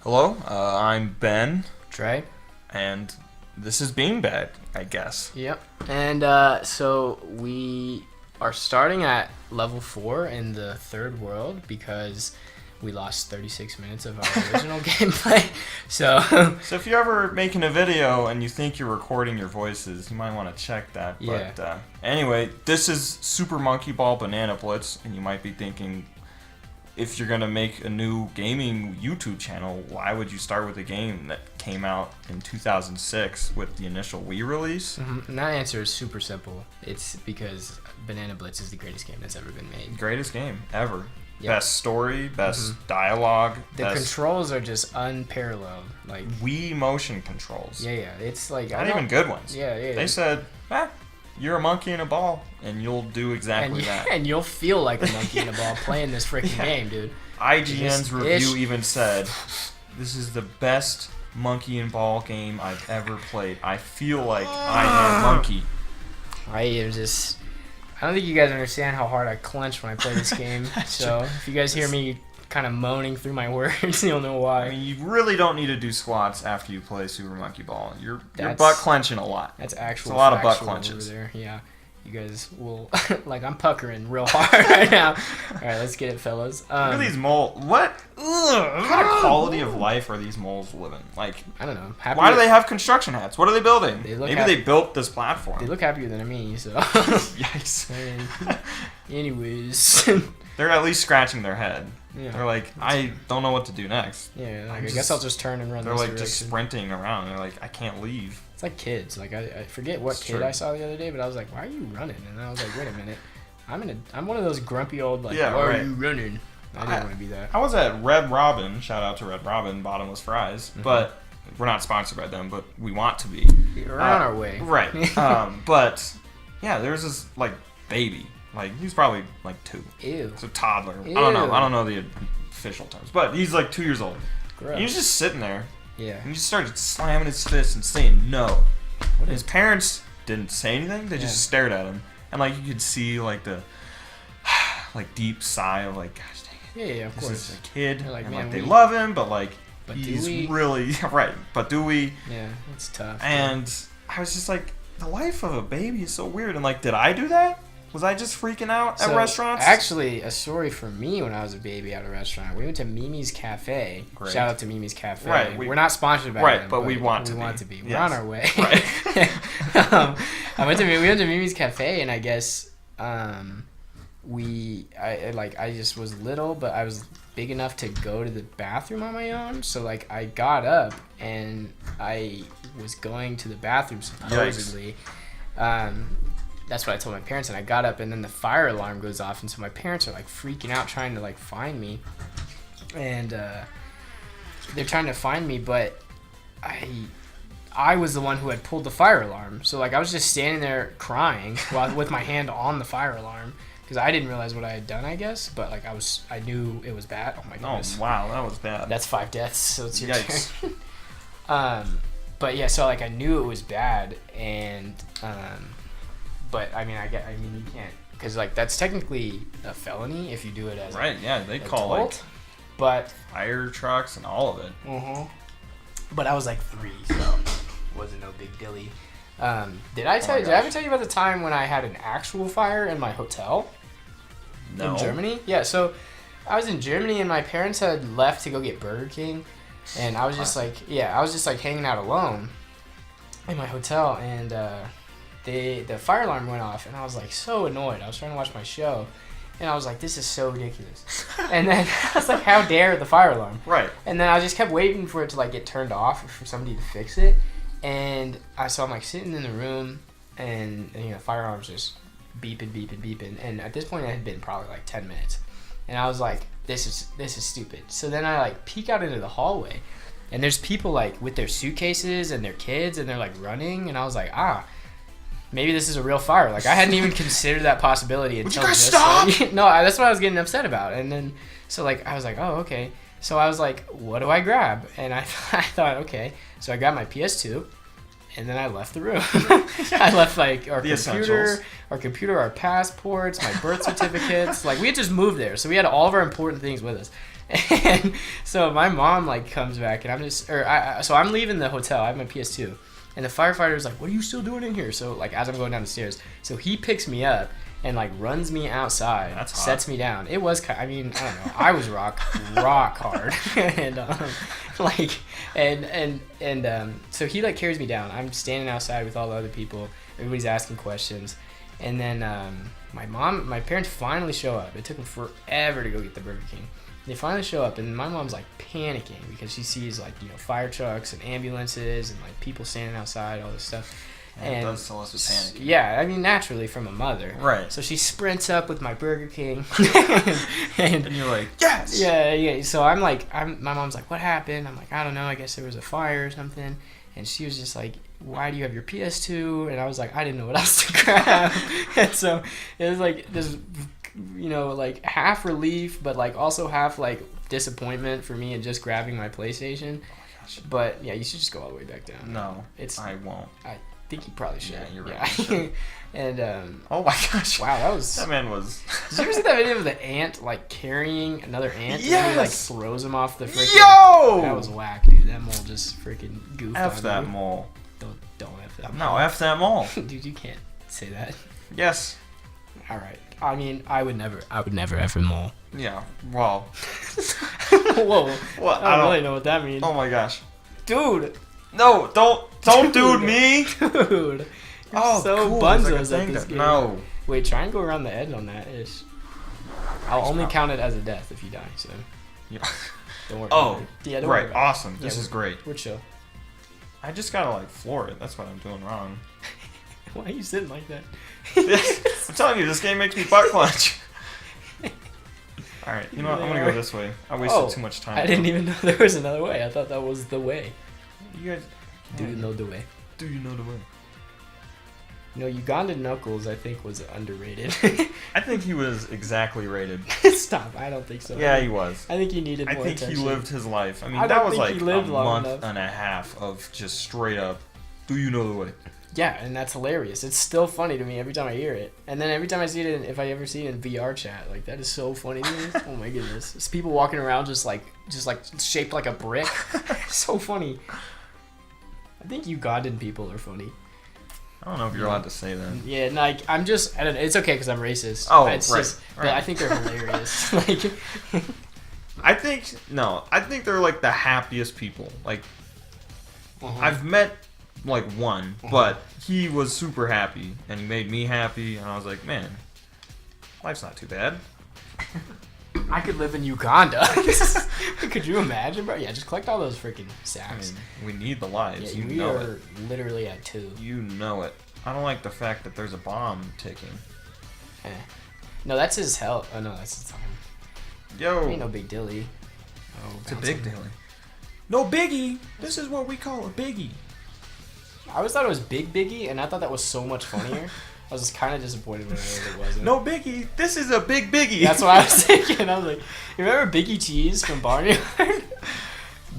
Hello, I'm Ben, Trey? and this is beanbag, I guess. Yep. And so we are starting at level 4 in the third world because we lost 36 minutes of our original gameplay. So if you're ever making a video and you think you're recording your voices, you might want to check that. Yeah. But anyway, this is Super Monkey Ball Banana Blitz, and you might be thinking, if you're going to make a new gaming YouTube channel, why would you start with a game that came out in 2006 with the initial Wii release? And that answer is super simple. It's because Banana Blitz is the greatest game that's ever been made. Greatest game ever. Yep. Best story, best dialogue. The controls are just unparalleled. Like Wii motion controls. Yeah. It's like Not even good ones. Yeah. They said, you're a monkey in a ball, and you'll do exactly that. And you'll feel like a monkey in a ball playing this freaking game, dude. IGN's review even said, this is the best monkey and ball game I've ever played. I feel like I am monkey. I don't think you guys understand how hard I clench when I play this game. So if you guys hear me kind of moaning through my words, you'll know why. I mean, you really don't need to do squats after you play Super Monkey Ball. You're butt clenching a lot. That's actual. It's a lot of butt over clenches. there. Yeah. You guys will I'm puckering real hard right now. All right, let's get it, fellas. Look at these moles. What kind of quality of life are these moles living? Like, I don't know. Why do they have construction hats? What are they building? Maybe they built this platform. They look happier than me, so. Yikes. Anyways. They're at least scratching their head. Yeah. They're like, I don't know what to do next. Yeah, I guess I'll just turn and run. They're this like direction. just sprinting around. They're like, I can't leave. It's like kids. Like I forget what kid I saw the other day, but I was like, "Why are you running?" And I was like, "Wait a minute, I'm one of those grumpy old like, why are you running?" I didn't want to be that. I was at Red Robin. Shout out to Red Robin, bottomless fries. But we're not sponsored by them, but we want to be. We're on our way. Right. But yeah, there's this like baby. Like he's probably like 2. Ew. It's a toddler. Ew. I don't know the official terms, but he's like 2 years old. Gross. And he was just sitting there. Yeah. And he just started slamming his fist and saying no. And his parents didn't say anything. They just stared at him. And like you could see like the like deep sigh of like, gosh dang it. Yeah, of this course. is a kid. They're like, and man, like they love him, but like he's do we? really right. But do we? Yeah, it's tough. And I was just like, the life of a baby is so weird. And like, did I do that? Was I just freaking out at restaurants? Actually, a story for me when I was a baby at a restaurant. We went to Mimi's Cafe. Great. Shout out to Mimi's Cafe. Right, we're not sponsored by them, but we want to be. Yes. We're on our way. Right. we went to Mimi's Cafe, and I guess I just was little, but I was big enough to go to the bathroom on my own. So like I got up and I was going to the bathroom supposedly. That's what I told my parents, and I got up, and then the fire alarm goes off, and so my parents are like freaking out trying to like find me, and they're trying to find me, but I was the one who had pulled the fire alarm, so like I was just standing there crying while with my hand on the fire alarm because I didn't realize what I had done, I guess, but like I knew it was bad. Oh my goodness! Oh wow, that was bad. That's 5 deaths, so it's your turn. But yeah, so like I knew it was bad, and but I mean, you can't, because like that's technically a felony if you do it as right. Yeah, they call adult, but fire trucks and all of it. But I was like 3, so it wasn't no big dilly. Did I ever tell you about the time when I had an actual fire in my hotel? No. In Germany? Yeah. So I was in Germany and my parents had left to go get Burger King, and I was just like hanging out alone in my hotel, and the fire alarm went off, and I was like so annoyed. I was trying to watch my show, and I was like, this is so ridiculous. And then I was like, how dare the fire alarm? Right. And then I just kept waiting for it to like get turned off or for somebody to fix it. And so I'm like sitting in the room, and the fire alarm's just beeping. And at this point, it had been probably like 10 minutes. And I was like, this is stupid. So then I like peek out into the hallway, and there's people like with their suitcases and their kids, and they're like running. And I was like, maybe this is a real fire. Like I hadn't even considered that possibility until Would you guys stop? No, that's what I was getting upset about. And then so like I was like, oh okay. So I was like, what do I grab? And I thought, okay. So I grabbed my PS2, and then I left the room. I left like our computer, our passports, my birth certificates. Like we had just moved there, so we had all of our important things with us. And so my mom like comes back, and so I'm leaving the hotel. I have my PS2, and the firefighter's like, "What are you still doing in here?" So like as I'm going down the stairs, so he picks me up and like runs me outside, That's hot. sets me down. It was, I mean, I don't know, I was rock hard, and so he like carries me down. I'm standing outside with all the other people. Everybody's asking questions, and then my parents finally show up. It took them forever to go get the Burger King. They finally show up, and my mom's like panicking because she sees like, you know, fire trucks and ambulances and like people standing outside, all this stuff. And it does tell us to panic. Yeah, I mean, naturally from a mother. Right. So she sprints up with my Burger King. and you're like, yes! Yeah. So my mom's like, what happened? I'm like, I don't know. I guess there was a fire or something. And she was just like, why do you have your PS2? And I was like, I didn't know what else to grab. And so it was like this, you know, like half relief, but like also half like disappointment for me in just grabbing my PlayStation. But yeah, you should just go all the way back down. No, I won't. I think you probably should. Yeah, you're right. Yeah. And oh my gosh! Wow, that man was. Did you ever see that video of the ant like carrying another ant? Yes. And he like throws him off the freaking. Yo! That was whack, dude. That mole just freaking goofed. F on that me. mole. Don't F that. No, F that mole. Dude, you can't say that. Yes. All right. I mean, I would never F a mole. Yeah. Well. Whoa. Well, I don't really know what that means. Oh my gosh. Dude. No, don't dude me. Dude. You're so cool. bunzos at this game. No. Wait, try and go around the edge on that ish. I'll only count it as a death if you die, so. Yeah. Don't worry. Oh. Yeah, don't right. worry. Awesome. Yeah, This is great. We're chill. I just gotta like floor it. That's what I'm doing wrong. Why are you sitting like that? I'm telling you, this game makes me butt clench. Alright, you know what? I'm gonna go this way. I wasted too much time. I didn't even know there was another way. I thought that was the way. You guys. Do you know the way? Do you know the way? No, Ugandan Knuckles, I think, was underrated. I think he was exactly rated. Stop. I don't think so. Yeah, he was. I think he needed more attention. He lived his life. I mean, I that don't was think like he lived a long month enough. and a half of just straight up, do you know the way? Yeah, and that's hilarious. It's still funny to me every time I hear it. And then every time I see it, if I ever see it in VR chat, like, that is so funny to me. Oh my goodness. It's people walking around just like shaped like a brick. So funny. I think Ugandan people are funny. I don't know if you're allowed to say that. Yeah, no, I'm just, I don't know. It's okay because I'm racist. Oh, it's right, just, right. But I think they're hilarious. Like, I think they're like the happiest people. Like, I've met like one, but he was super happy and he made me happy, and I was like, man, life's not too bad. I could live in Uganda. Could you imagine, bro? Yeah, just collect all those freaking sacks. I mean, we need the lives. Yeah, you we know are it. literally at 2. You know it. I don't like the fact that there's a bomb ticking. No, that's his health. Oh no, that's his time. Yo. Ain't no big dilly. Oh, It's a big deal. No biggie. This is what we call a biggie. I always thought it was Big Biggie, and I thought that was so much funnier. I was just kind of disappointed when I realized it wasn't. No biggie. This is a big biggie. That's what I was thinking. I was like, you remember Biggie Cheese from Barnyard?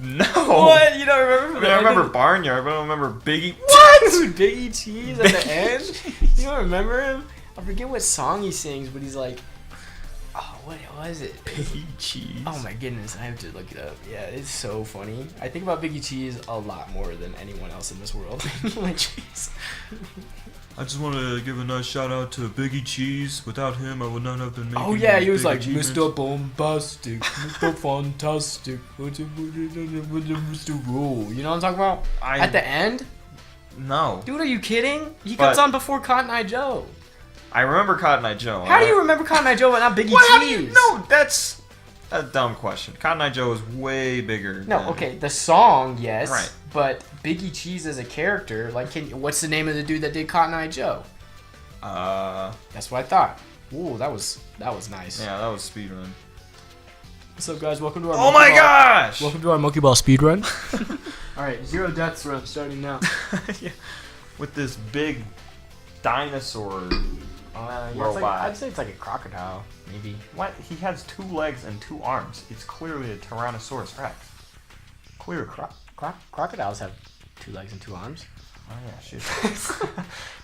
No. What? You don't remember? I mean, I remember Barnyard, but I don't remember Biggie. What? Biggie Cheese at the end? You don't remember him? I forget what song he sings, but he's like, oh, what was it? Biggie Cheese. Oh my goodness, I have to look it up. Yeah, it's so funny. I think about Biggie Cheese a lot more than anyone else in this world. Like, jeez. I just want to give a nice shout out to Biggie Cheese. Without him, I would not have been making. Oh yeah, he was big like achievements. Mr. Bombastic, Mr. Fantastic, Mr. Rule. You know what I'm talking about? At the end? No. Dude, are you kidding? He comes on before Cotton Eye Joe. I remember Cotton Eye Joe. How do you remember Cotton Eye Joe but not Biggie What? Cheese? How do you know? That's a dumb question. Cotton Eye Joe is way bigger. No, than- okay, the song, yes. Right. But Biggie Cheese as a character, like, what's the name of the dude that did Cotton Eye Joe? That's what I thought. Ooh, that was nice. Yeah, that was speedrun. What's up, guys? Welcome to our Oh my gosh! Welcome to our Monkey Ball speedrun. Alright, 0 deaths run starting now. Yeah. With this big dinosaur Yeah, robot. I'd say it's like a crocodile, maybe. What? He has 2 legs and 2 arms. It's clearly a Tyrannosaurus Rex. Clear. Crocodiles have 2 legs and 2 arms. Oh yeah, shit.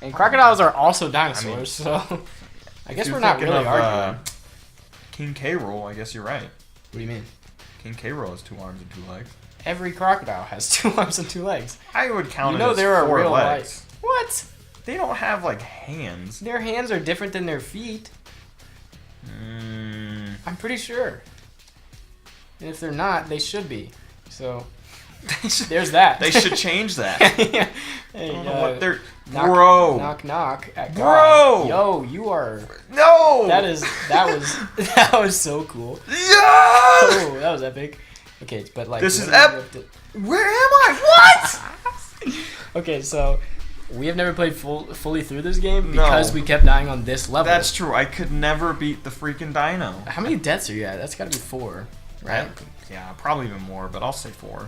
And crocodiles are also dinosaurs, so I guess we're not really arguing. King K. Rool, I guess you're right. What do you mean? King K. Rool has 2 arms and 2 legs. Every crocodile has 2 arms and 2 legs. I would count it as there are 4 real legs. What? They don't have like hands. Their hands are different than their feet. I'm pretty sure. And if they're not, they should be. So there's that. They should change that. Yeah. Hey, I don't know what they're. knock, Bro. Knock knock. At Bro. God. Yo, you are. No. That was so cool. Yes. Oh, that was epic. Okay, but like This is epic. Where am I? What? Okay, so we have never played fully through this game No. because we kept dying on this level. That's true. I could never beat the freaking dino. How many deaths are you at? That's got to be 4, right? Yeah, probably even more, but I'll say 4.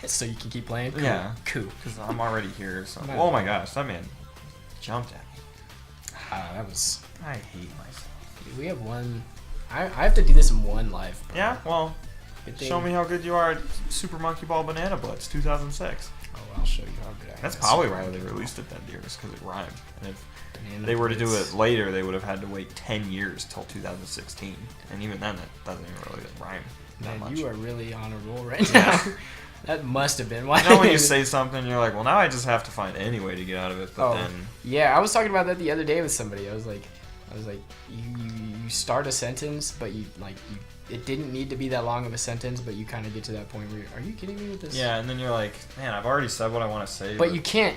So you can keep playing? Cool. Yeah. Cool. Because I'm already here. So. Nice. Oh my gosh, that man jumped at me. That was... I hate myself. Dude, we have one... I have to do this in one life. Bro. Yeah, well, Good thing- show me how good you are at Super Monkey Ball Banana Blitz 2006. Oh, I'll show you how good I am. That's at probably Super why they Monkey released it that year, just because it rhymed. And if Banana they were to do Blitz. it later, they would have had to wait 10 years till 2016. And even then, that doesn't even really rhyme that Man, much. you are really on a roll right Yeah. now. That must have been why. You know when you say something, you're like, well, now I just have to find any way to get out of it. But then, Yeah, I was talking about that the other day with somebody. I was like, you start a sentence, but it didn't need to be that long of a sentence, but you kind of get to that point where are you kidding me with this? yeah, and then you're like, man, I've already said what I want to say. But you can't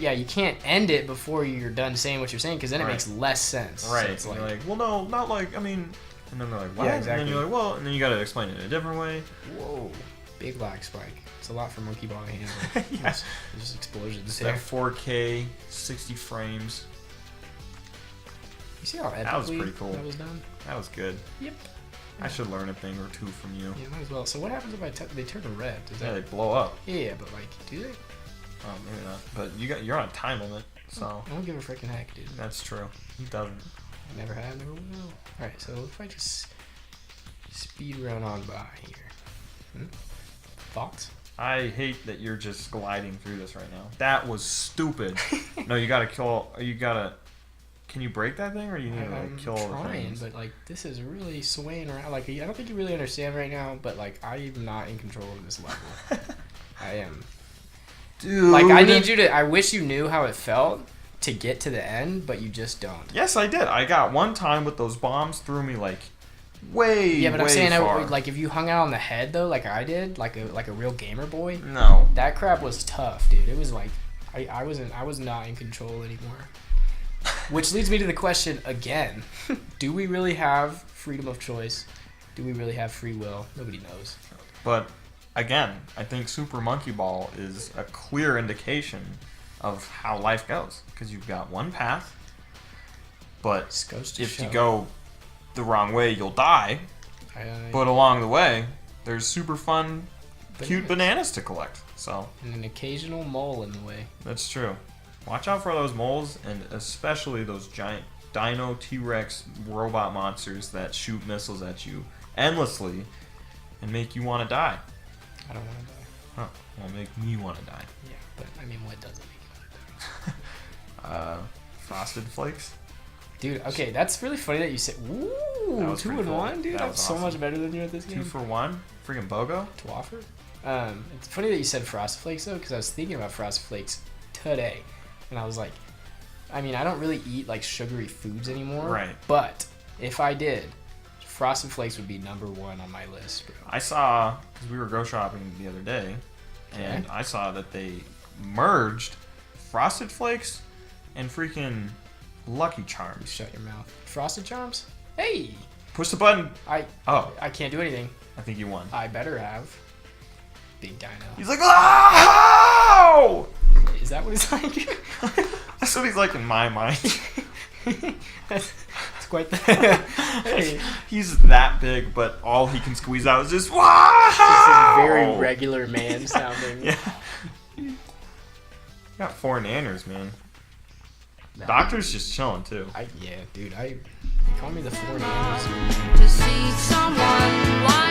end it before you're done saying what you're saying because then it Right. makes less sense. Right. So it's And you're like, well, no, not like, I mean, and then they're like, what? Yeah, And then exactly. you're like, well, and then you got to explain it in a different way. whoa, big lag spike. It's a lot for Monkey Ball to handle. Yeah. There's just explosions Just there. that 4K, 60 frames. You see how epically That was pretty cool. that was done? That was good. Yep. I should learn a thing or two from you. Yeah, might as well. So what happens if they turn red? Does Yeah, that? they blow up. Yeah, but like, do they? Oh, maybe not. But you're on a time limit, so I don't give a freaking heck, dude. that's true. He doesn't. Never have, never will. Alright, so if I just speed run on by here. Thoughts? I hate that you're just gliding through this right now. That was stupid. No, you gotta kill. You gotta. Can you break that thing, or you need to like kill all the trying, things? but like this is really swaying around. Like I don't think you really understand right now, but like I am not in control of this level. I am. Dude. Like I need you to. I wish you knew how it felt to get to the end, but you just don't. Yes, I did. I got one time, but those bombs threw me like way. Yeah, but way I'm saying, far. like if you hung out on the head though, like I did, like a real gamer boy, No. that crap was tough, dude. It was like I was not in control anymore. Which leads me to the question again: do we really have freedom of choice? Do we really have free will? Nobody knows. But again, I think Super Monkey Ball is a clear indication of how life goes, because you've got one path, but This goes to if show. you go the wrong way, you'll die. I- But along the way, there's super fun, cute bananas to collect. So and an occasional mole in the way. that's true. Watch out for those moles, and especially those giant Dino T-Rex robot monsters that shoot missiles at you endlessly and make you want to die. I don't want to die. Huh? Well, make me want to die. Yeah, but I mean, what doesn't make you want to die? Frosted Flakes. Dude, okay, that's really funny that you said, That ooh, was 2 pretty in cool. 1, dude. That I'm was so awesome. much better than you at this 2 game. for 1. Freaking BOGO. To offer. It's funny that you said Frosted Flakes though, because I was thinking about Frosted Flakes today, and I was like, I mean, I don't really eat like sugary foods anymore. Right. But if I did, Frosted Flakes would be number 1 on my list, bro. I saw, because we were go shopping the other day, and I saw that they merged Frosted Flakes and freaking Lucky Charms. Shut your mouth. Frosted Charms? Hey, Push the button. I Oh, can't do anything. I think you won. I better have. Big Dino. He's like, oh! Is that what it's like? That's what he's like in my mind. That's quite the. Hey, He's that big, but all he can squeeze out is just wow! this is very regular man sounding. Yeah. You got 4 nanners, man. Doctor's just chilling too. Yeah, dude. You call me the 4 names. To see someone like